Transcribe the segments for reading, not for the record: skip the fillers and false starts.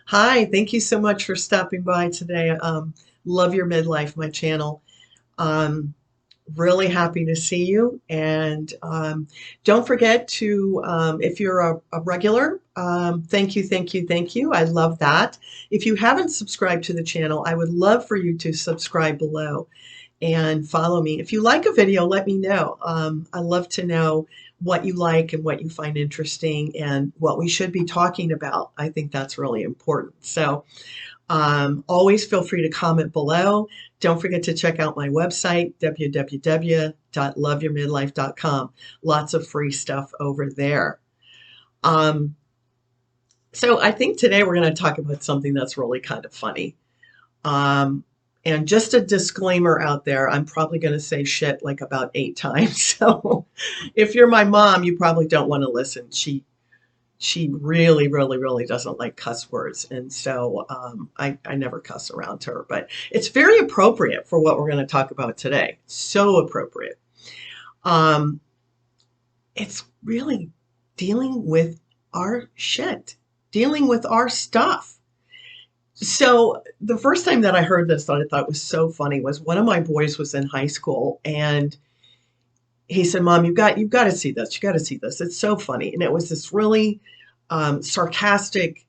Hi, thank you so much for stopping by today. Love your midlife, my channel. Um, Really happy to see you. And don't forget to, if you're a regular, thank you, thank you, thank you. I love that. If you haven't subscribed to the channel, I would love for you to subscribe below and follow me. If you like a video, let me know. I love to know what you like and what you find interesting and what we should be talking about. I think that's really important. So always feel free to comment below. Don't forget to check out my website, www.loveyourmidlife.com. Lots of free stuff over there. Um, so I think today we're going to talk about something that's really kind of funny. Um, and just a disclaimer out there, I'm probably going to say shit like about 8 times. So if you're my mom, you probably don't want to listen. She really, really, really doesn't like cuss words. And so I never cuss around her, but it's very appropriate for what we're going to talk about today. So appropriate. Um, it's really dealing with our shit, dealing with our stuff. So the first time that I heard this that I thought was so funny was one of my boys was in high school and he said, "Mom, you've got to see this. You got to see this. It's so funny." And it was this really sarcastic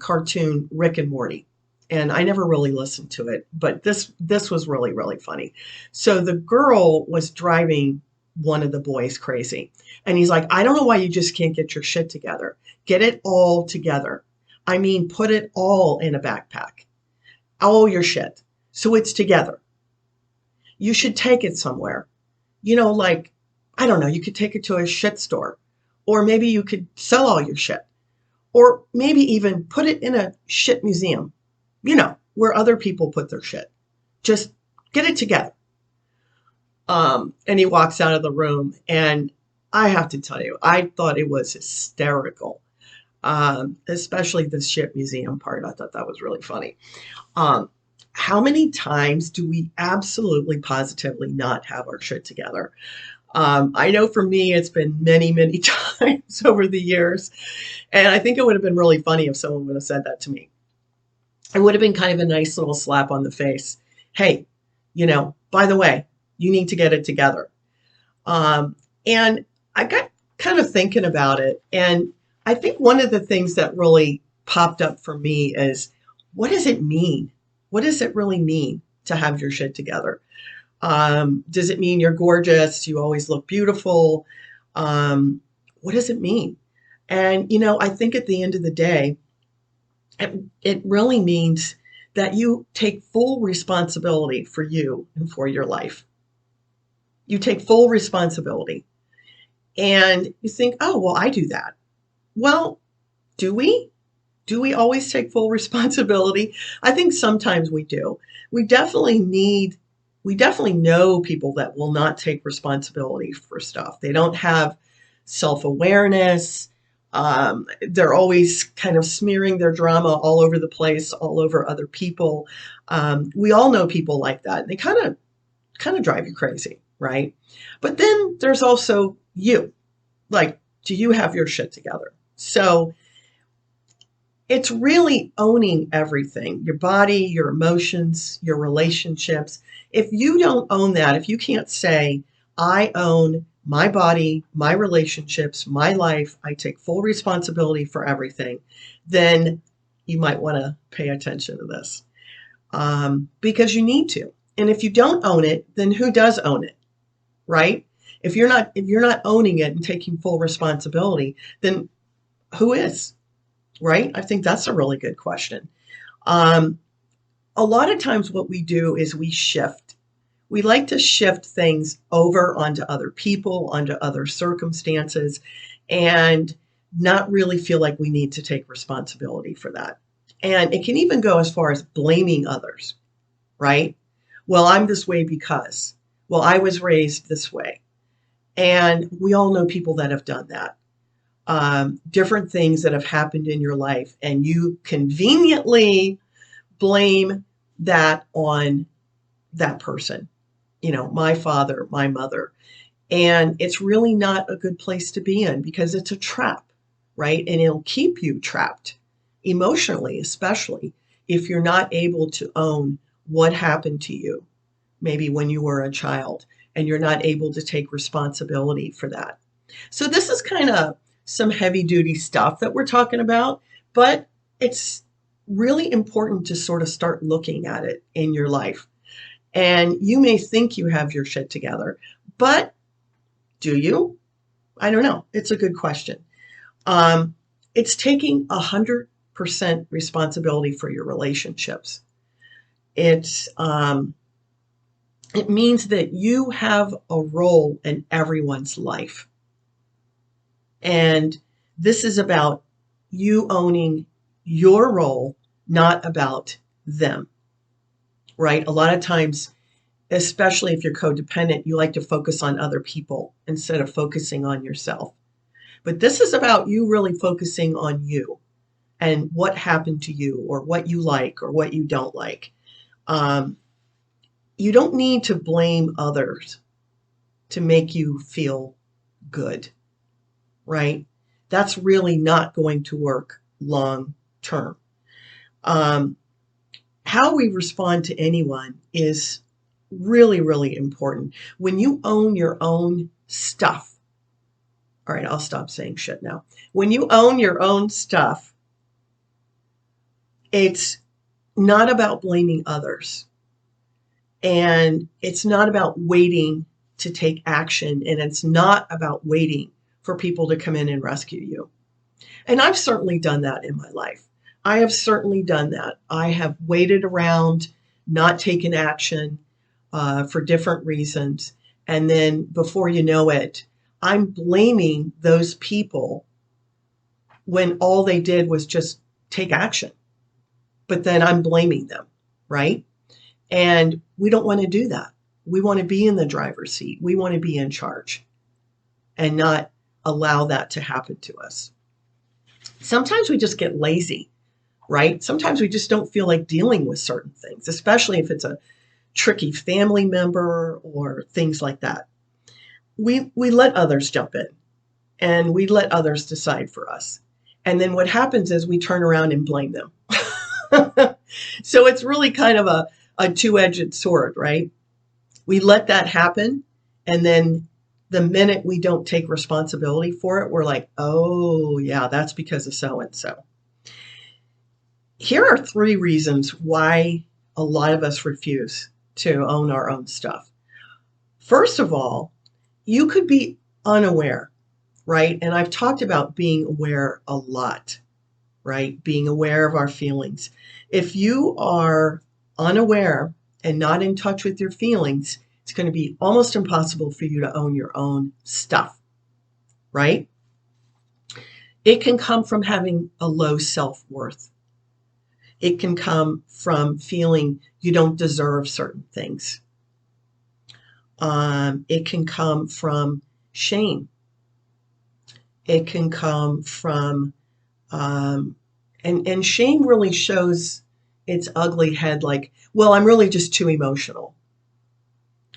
cartoon, Rick and Morty. And I never really listened to it, but this was really really funny. So the girl was driving one of the boys crazy, and he's like, "I don't know why you just can't get your shit together. Get it all together. I mean, put it all in a backpack, all your shit, so it's together. You should take it somewhere. Like, I don't know, you could take it to a shit store, or maybe you could sell all your shit, or maybe even put it in a shit museum, where other people put their shit. Just get it together." And he walks out of the room, and I have to tell you, I thought it was hysterical, especially the shit museum part. I thought that was really funny. Um, how many times do we absolutely positively not have our shit together? I know for me, it's been many, many times over the years. And I think it would have been really funny if someone would have said that to me. It would have been kind of a nice little slap on the face. Hey, by the way, you need to get it together. Um, and I got kind of thinking about it. And I think one of the things that really popped up for me is, what does it mean? What does it really mean to have your shit together? Does it mean you're gorgeous? You always look beautiful? What does it mean? And, I think at the end of the day, it really means that you take full responsibility for you and for your life. You take full responsibility. And you think, oh, well, I do that. Well, do we? Do we always take full responsibility? I think sometimes we do. We definitely need, we definitely know people that will not take responsibility for stuff. They don't have self awareness. They're always kind of smearing their drama all over the place, all over other people. We all know people like that. They kind of drive you crazy, right? But then there's also you. Like, do you have your shit together? So it's really owning everything, your body, your emotions, your relationships. If you don't own that, if you can't say, I own my body, my relationships, my life, I take full responsibility for everything, then you might want to pay attention to this, because you need to. And if you don't own it, then who does own it, right? If you're not owning it and taking full responsibility, then who is? Right? I think that's a really good question. Um, a lot of times, what we do is we shift. We like to shift things over onto other people, onto other circumstances, and not really feel like we need to take responsibility for that. And it can even go as far as blaming others, right? Well, I'm this way because, well, I was raised this way. And we all know people that have done that. Different things that have happened in your life, and you conveniently blame that on that person, my father, my mother. And it's really not a good place to be in because it's a trap, right? And it'll keep you trapped. emotionally, especially if you're not able to own what happened to you, maybe when you were a child, and you're not able to take responsibility for that. So this is kind of some heavy duty stuff that we're talking about, but it's really important to sort of start looking at it in your life. And you may think you have your shit together, but do you? I don't know. It's a good question. It's taking 100% responsibility for your relationships. It's it means that you have a role in everyone's life. And this is about you owning your role, not about them, right? A lot of times, especially if you're codependent, you like to focus on other people instead of focusing on yourself. But this is about you really focusing on you and what happened to you or what you like or what you don't like. You don't need to blame others to make you feel good, right? That's really not going to work long term. How we respond to anyone is really, really important. When you own your own stuff, all right, I'll stop saying shit now. When you own your own stuff, it's not about blaming others. And it's not about waiting to take action. And it's not about waiting for people to come in and rescue you. And I've certainly done that in my life. I have certainly done that. I have waited around, not taken action for different reasons. And then before you know it, I'm blaming those people when all they did was just take action. But then I'm blaming them, right? And we don't want to do that. We want to be in the driver's seat. We want to be in charge and not allow that to happen to us. Sometimes we just get lazy, right? Sometimes we just don't feel like dealing with certain things, especially if it's a tricky family member or things like that. We let others jump in and we let others decide for us. And then what happens is we turn around and blame them. So it's really kind of a two-edged sword, right? We let that happen. And then the minute we don't take responsibility for it, we're like, oh, yeah, that's because of so-and-so. Here are 3 reasons why a lot of us refuse to own our own stuff. First of all, you could be unaware, right? And I've talked about being aware a lot, right? Being aware of our feelings. If you are unaware and not in touch with your feelings, it's going to be almost impossible for you to own your own stuff, right? It can come from having a low self-worth. It can come from feeling you don't deserve certain things. It can come from shame. It can come from, and shame really shows its ugly head like, well, I'm really just too emotional.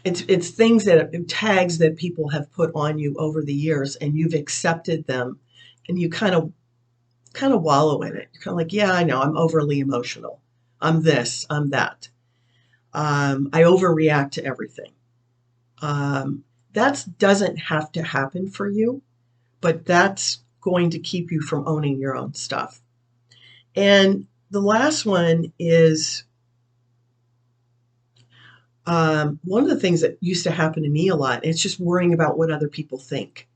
It's things that tags that people have put on you over the years, and you've accepted them, and you kind of wallow in it. You're kind of like, yeah, I know, I'm overly emotional. I'm this, I'm that. I overreact to everything. That doesn't have to happen for you, but that's going to keep you from owning your own stuff. And the last one is one of the things that used to happen to me a lot. It's just worrying about what other people think.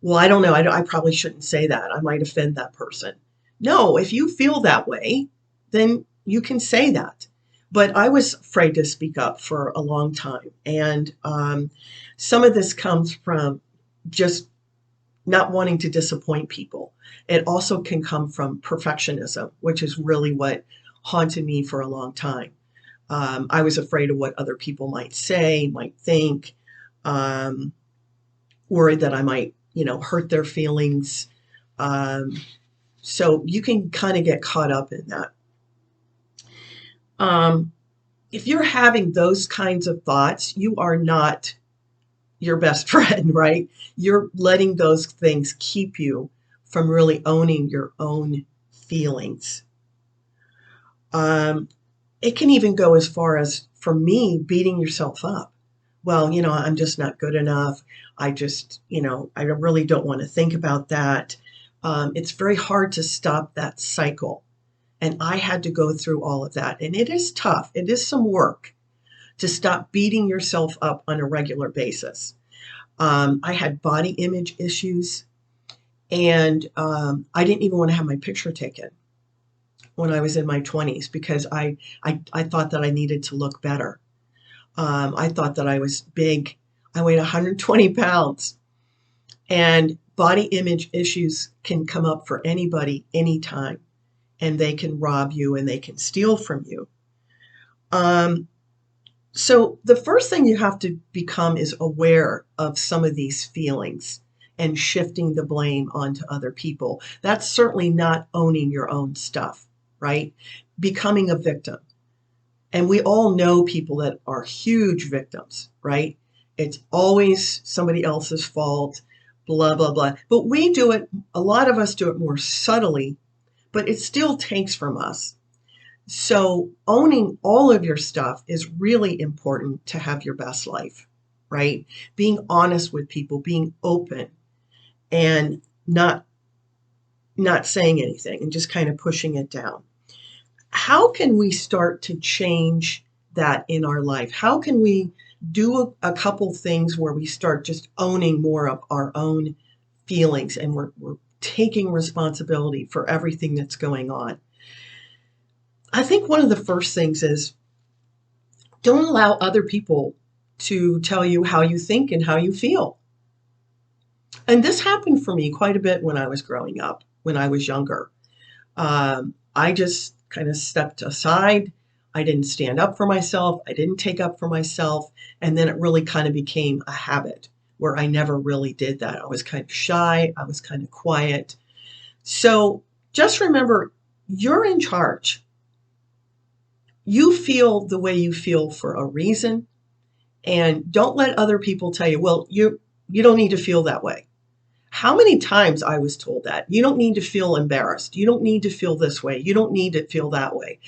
Well, I don't know. I probably shouldn't say that. I might offend that person. No, if you feel that way, then you can say that. But I was afraid to speak up for a long time. And some of this comes from just not wanting to disappoint people. It also can come from perfectionism, which is really what haunted me for a long time. I was afraid of what other people might say, might think, worried that I might, hurt their feelings. So you can kind of get caught up in that. If you're having those kinds of thoughts, you are not your best friend, right? You're letting those things keep you from really owning your own feelings. Um, it can even go as far as, for me, beating yourself up. Well, I'm just not good enough. I just, I really don't want to think about that. It's very hard to stop that cycle. And I had to go through all of that. And it is tough. It is some work to stop beating yourself up on a regular basis. I had body image issues, and I didn't even want to have my picture taken when I was in my 20s because I thought that I needed to look better. I thought that I was big. I weighed 120 pounds. And body image issues can come up for anybody, anytime. And they can rob you and they can steal from you. So the first thing you have to become is aware of some of these feelings and shifting the blame onto other people. That's certainly not owning your own stuff, right? Becoming a victim. And we all know people that are huge victims, right? It's always somebody else's fault, blah, blah, blah. But we do it, a lot of us do it more subtly, but it still takes from us. So owning all of your stuff is really important to have your best life, right? Being honest with people, being open, and not saying anything and just kind of pushing it down. How can we start to change that in our life? How can we do a couple things where we start just owning more of our own feelings and we're taking responsibility for everything that's going on? I think one of the first things is don't allow other people to tell you how you think and how you feel. And this happened for me quite a bit when I was growing up, when I was younger. I just kind of stepped aside. I didn't stand up for myself. I didn't take up for myself. And then it really kind of became a habit where I never really did that. I was kind of shy. I was kind of quiet. So just remember, you're in charge. You feel the way you feel for a reason. And don't let other people tell you, well, you don't need to feel that way. How many times I was told that? You don't need to feel embarrassed. You don't need to feel this way. You don't need to feel that way.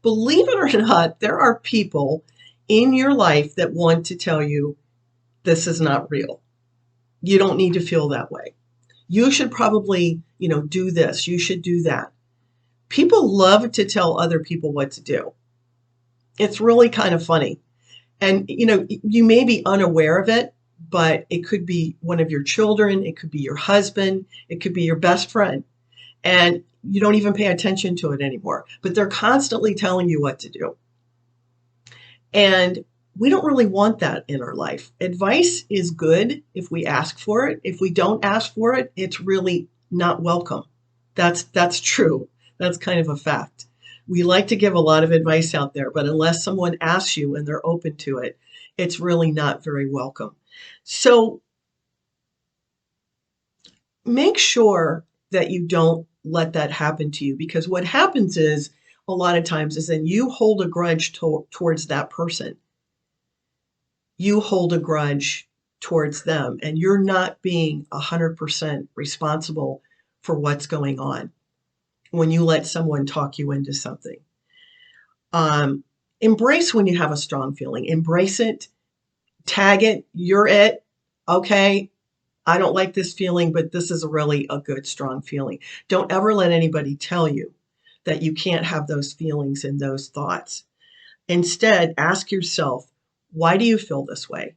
Believe it or not, there are people in your life that want to tell you this is not real. You don't need to feel that way. You should probably, do this. You should do that. People love to tell other people what to do. It's really kind of funny. And, you may be unaware of it, but it could be one of your children. It could be your husband. It could be your best friend. And you don't even pay attention to it anymore. But they're constantly telling you what to do. And we don't really want that in our life. Advice is good if we ask for it. If we don't ask for it, it's really not welcome. That's true. That's kind of a fact. We like to give a lot of advice out there, but unless someone asks you and they're open to it, it's really not very welcome. So make sure that you don't let that happen to you, because what happens is a lot of times is then you hold a grudge towards that person. You hold a grudge towards them, and you're not being 100% responsible for what's going on when you let someone talk you into something. Embrace when you have a strong feeling. Embrace it. Tag it. You're it. Okay, I don't like this feeling, but this is really a good, strong feeling. Don't ever let anybody tell you that you can't have those feelings and those thoughts. Instead, ask yourself, why do you feel this way?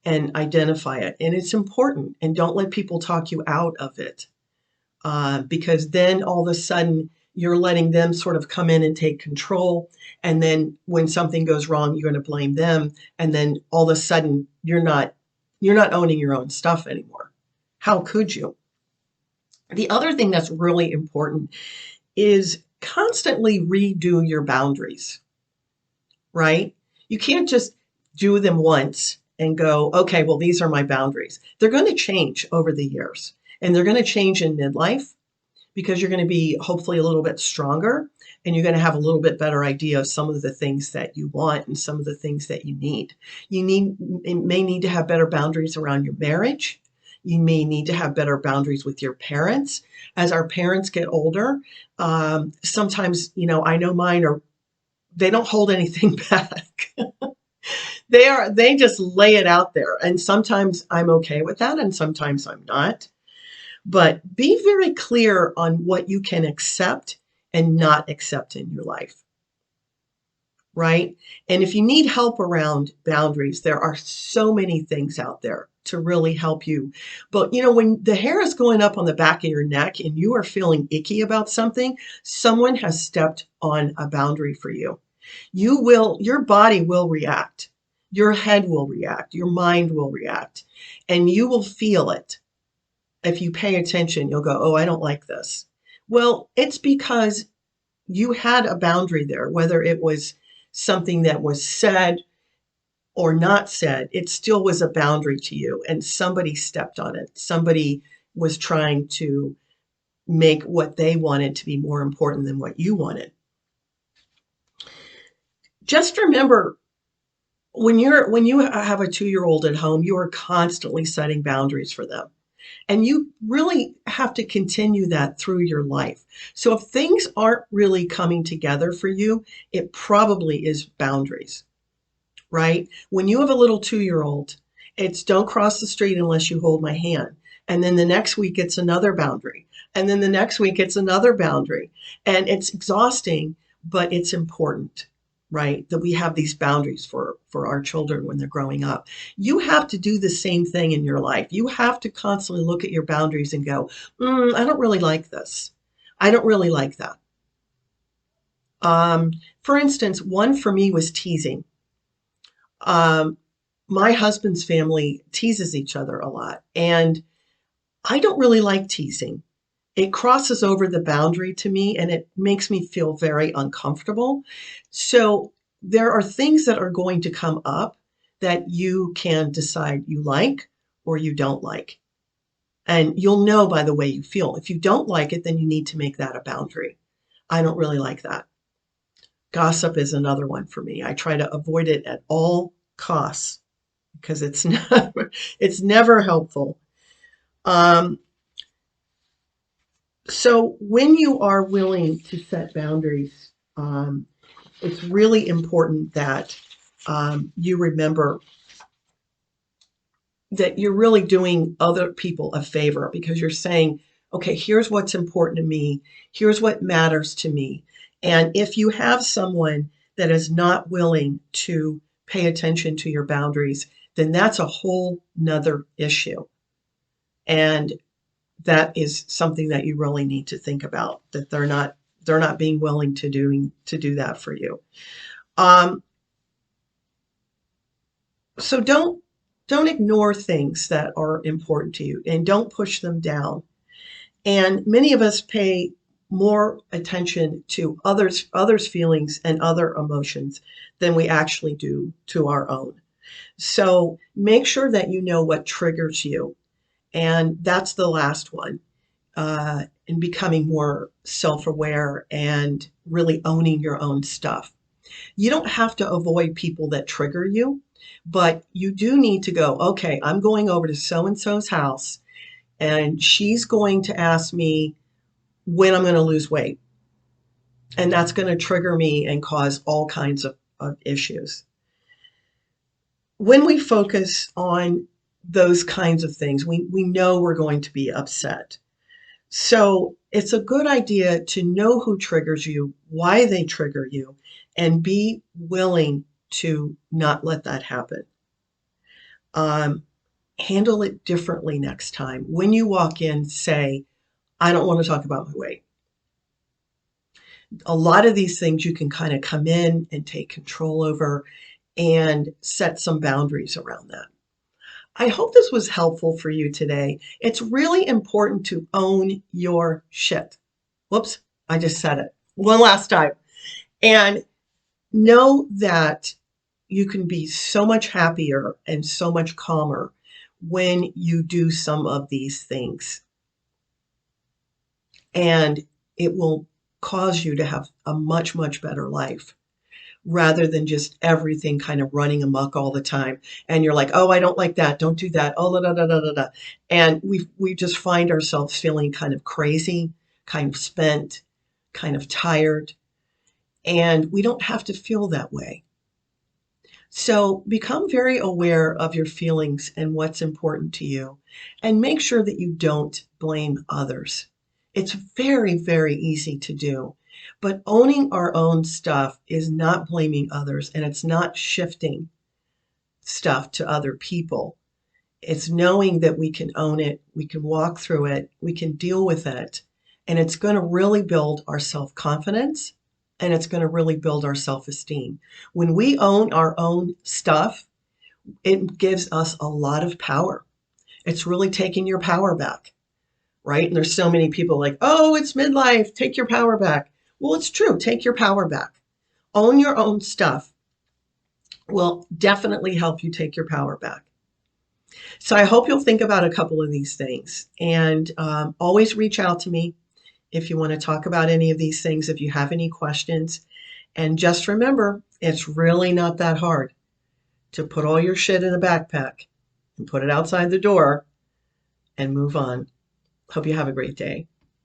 And identify it. And it's important. And don't let people talk you out of it. Because then all of a sudden you're letting them sort of come in and take control. And then when something goes wrong, you're going to blame them. And then all of a sudden you're not owning your own stuff anymore. How could you? The other thing that's really important is constantly redo your boundaries, right? You can't just do them once and go, okay, well, these are my boundaries. They're going to change over the years. And they're going to change in midlife because you're going to be hopefully a little bit stronger and you're going to have a little bit better idea of some of the things that you want and some of the things that you need. You may need to have better boundaries around your marriage. You may need to have better boundaries with your parents. As our parents get older, sometimes, I know mine are, they don't hold anything back. They just lay it out there. And sometimes I'm okay with that and sometimes I'm not. But be very clear on what you can accept and not accept in your life, right? And if you need help around boundaries, there are so many things out there to really help you. But when the hair is going up on the back of your neck and you are feeling icky about something, someone has stepped on a boundary for you. Your body will react. Your head will react. Your mind will react. And you will feel it. If you pay attention, you'll go, oh, I don't like this. Well, it's because you had a boundary there, whether it was something that was said or not said, it still was a boundary to you, and somebody stepped on it. Somebody was trying to make what they wanted to be more important than what you wanted. Just remember, when you have a 2-year-old at home, you are constantly setting boundaries for them. And you really have to continue that through your life. So if things aren't really coming together for you, it probably is boundaries, right? When you have a little 2-year-old, it's don't cross the street unless you hold my hand. And then the next week it's another boundary. And then the next week it's another boundary. And it's exhausting, but it's important, right? That we have these boundaries for our children when they're growing up. You have to do the same thing in your life. You have to constantly look at your boundaries and go, I don't really like this. I don't really like that. For instance, one for me was teasing. Um, my husband's family teases each other a lot, and I don't really like teasing. It crosses over the boundary to me and it makes me feel very uncomfortable. So there are things that are going to come up that you can decide you like or you don't like. And you'll know by the way you feel. If you don't like it, then you need to make that a boundary. I don't really like that. Gossip is another one for me. I try to avoid it at all costs because it's never helpful. Um, So when you are willing to set boundaries, it's really important that you remember that you're really doing other people a favor because you're saying, okay, here's what's important to me. Here's what matters to me. And if you have someone that is not willing to pay attention to your boundaries, then that's a whole nother issue. And that is something that you really need to think about, that they're not being willing to do that for you. Um, so don't ignore things that are important to you and don't push them down. And many of us pay more attention to others' feelings and other emotions than we actually do to our own. So make sure that you know what triggers you. And that's the last one. And becoming more self-aware and really owning your own stuff. You don't have to avoid people that trigger you, but you do need to go, okay, I'm going over to so-and-so's house and she's going to ask me when I'm going to lose weight. And that's going to trigger me and cause all kinds of issues. When we focus on those kinds of things, we know we're going to be upset. So it's a good idea to know who triggers you, why they trigger you, and be willing to not let that happen. Handle it differently next time. When you walk in, say, I don't want to talk about my weight. A lot of these things you can kind of come in and take control over and set some boundaries around that. I hope this was helpful for you today. It's really important to own your shit. Whoops, I just said it one last time. And know that you can be so much happier and so much calmer when you do some of these things. And it will cause you to have a much, much better life. rather than just everything kind of running amok all the time. And you're like, oh, I don't like that. Don't do that. Oh, da, da, da, da, da, da. And we just find ourselves feeling kind of crazy, kind of spent, kind of tired. And we don't have to feel that way. So become very aware of your feelings and what's important to you, and make sure that you don't blame others. It's very, very easy to do, but owning our own stuff is not blaming others, and it's not shifting stuff to other people. It's knowing that we can own it, we can walk through it, we can deal with it, and it's going to really build our self confidence, and it's going to really build our self esteem. When we own our own stuff, it gives us a lot of power. It's really taking your power back, right? And there's so many people like, oh, it's midlife, take your power back. Well, it's true, take your power back. Own your own stuff will definitely help you take your power back. So I hope you'll think about a couple of these things, and always reach out to me if you want to talk about any of these things, if you have any questions. And just remember, it's really not that hard to put all your shit in a backpack and put it outside the door and move on. Hope you have a great day.